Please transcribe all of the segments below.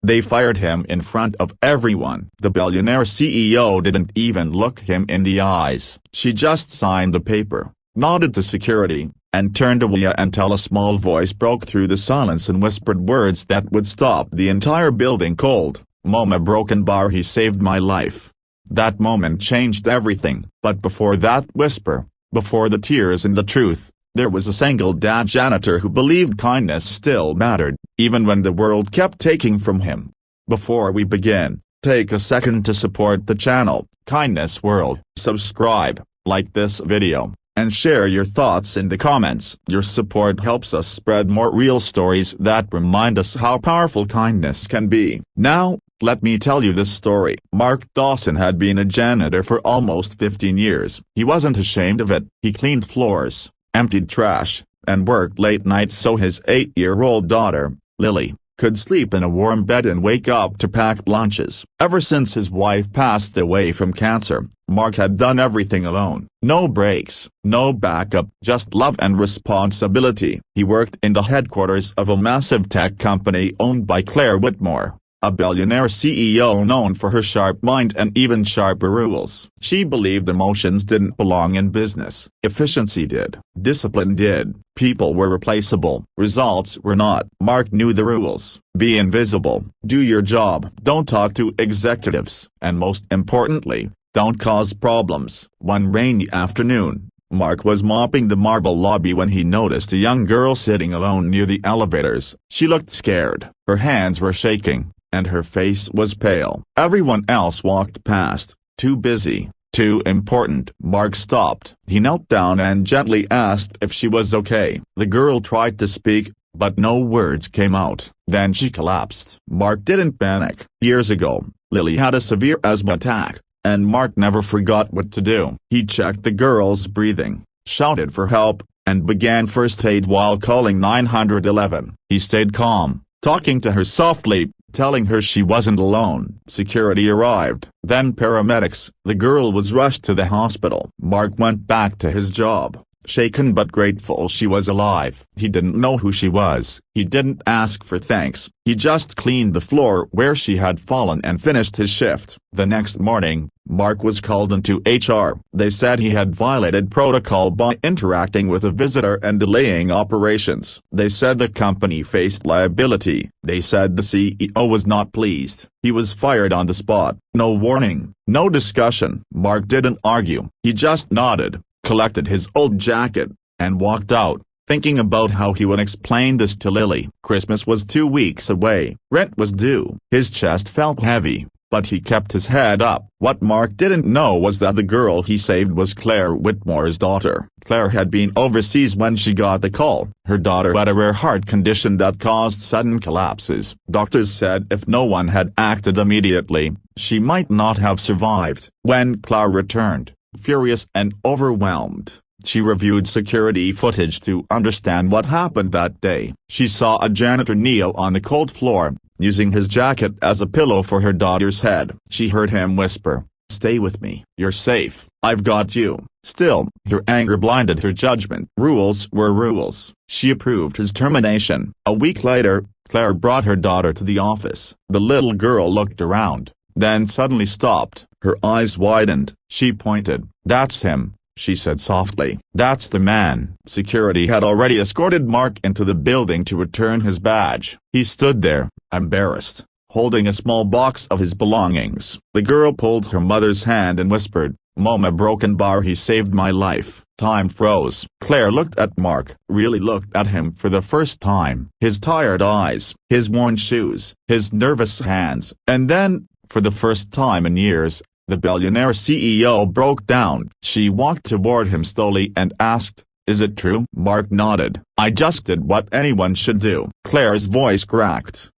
They fired him in front of everyone. The billionaire CEO didn't even look him in the eyes. She just signed the paper, nodded to security, and turned away until a small voice broke through the silence and whispered words that would stop the entire building cold. "Mama broken bar, he saved my life." That moment changed everything. But before that whisper, before the tears and the truth, there was a single dad janitor who believed kindness still mattered, even when the world kept taking from him. Before we begin, take a second to support the channel, Kindness World. Subscribe, like this video, and share your thoughts in the comments. Your support helps us spread more real stories that remind us how powerful kindness can be. Now, let me tell you this story. Mark Dawson had been a janitor for almost 15 years. He wasn't ashamed of it. He cleaned floors, emptied trash, and worked late nights so his 8-year-old daughter, Lily, could sleep in a warm bed and wake up to packed lunches. Ever since his wife passed away from cancer, Mark had done everything alone. No breaks, no backup, just love and responsibility. He worked in the headquarters of a massive tech company owned by Claire Whitmore, a billionaire CEO known for her sharp mind and even sharper rules. She believed emotions didn't belong in business. Efficiency did. Discipline did. People were replaceable. Results were not. Mark knew the rules. Be invisible. Do your job. Don't talk to executives. And most importantly, don't cause problems. One rainy afternoon, Mark was mopping the marble lobby when he noticed a young girl sitting alone near the elevators. She looked scared. Her hands were shaking, and her face was pale. Everyone else walked past, too busy, too important. Mark stopped. He knelt down and gently asked if she was okay. The girl tried to speak, but no words came out. Then she collapsed. Mark didn't panic. Years ago, Lily had a severe asthma attack, and Mark never forgot what to do. He checked the girl's breathing, shouted for help, and began first aid while calling 911. He stayed calm, talking to her softly, telling her she wasn't alone. Security arrived, then paramedics. The girl was rushed to the hospital. Mark went back to his job, shaken but grateful she was alive. He didn't know who she was. He didn't ask for thanks. He just cleaned the floor where she had fallen and finished his shift. The next morning, Mark was called into HR. They said he had violated protocol by interacting with a visitor and delaying operations. They said the company faced liability. They said the CEO was not pleased. He was fired on the spot. No warning, no discussion. Mark didn't argue. He just nodded, collected his old jacket, and walked out, thinking about how he would explain this to Lily. Christmas was 2 weeks away. Rent was due. His chest felt heavy, but he kept his head up. What Mark didn't know was that the girl he saved was Claire Whitmore's daughter. Claire had been overseas when she got the call. Her daughter had a rare heart condition that caused sudden collapses. Doctors said if no one had acted immediately, she might not have survived. When Claire returned, furious and overwhelmed, she reviewed security footage to understand what happened that day. She saw a janitor kneel on the cold floor, using his jacket as a pillow for her daughter's head. She heard him whisper, "Stay with me. You're safe. I've got you." Still, her anger blinded her judgment. Rules were rules. She approved his termination. A week later, Claire brought her daughter to the office. The little girl looked around, then suddenly stopped. Her eyes widened. She pointed. "That's him," she said softly. "That's the man." Security had already escorted Mark into the building to return his badge. He stood there, embarrassed, holding a small box of his belongings. The girl pulled her mother's hand and whispered, "Mama broken bar, he saved my life." Time froze. Claire looked at Mark, really looked at him for the first time. His tired eyes, his worn shoes, his nervous hands, and then, for the first time in years, the billionaire CEO broke down. She walked toward him slowly and asked, "Is it true?" Mark nodded. "I just did what anyone should do." Claire's voice cracked.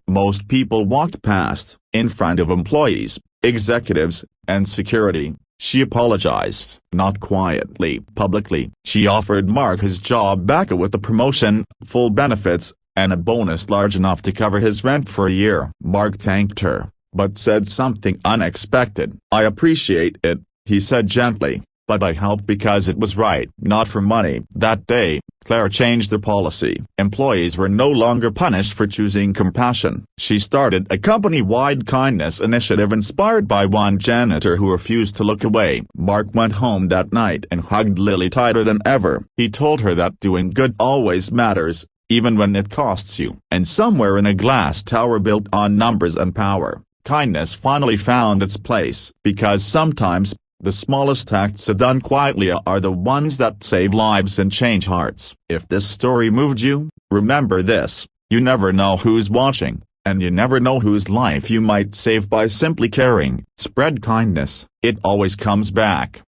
Most people walked past, in front of employees, executives, and security. She apologized, not quietly, publicly. She offered Mark his job back with a promotion, full benefits, and a bonus large enough to cover his rent for a year. Mark thanked her, but said something unexpected. "I appreciate it," he said gently, but I helped because it was right, not for money. That day, Claire changed the policy. Employees were no longer punished for choosing compassion. She started a company-wide kindness initiative inspired by one janitor who refused to look away. Mark went home that night and hugged Lily tighter than ever. He told her that doing good always matters, even when it costs you. And somewhere in a glass tower built on numbers and power, kindness finally found its place. Because sometimes, the smallest acts done quietly are the ones that save lives and change hearts. If this story moved you, remember this: you never know who's watching, and you never know whose life you might save by simply caring. Spread kindness. It always comes back.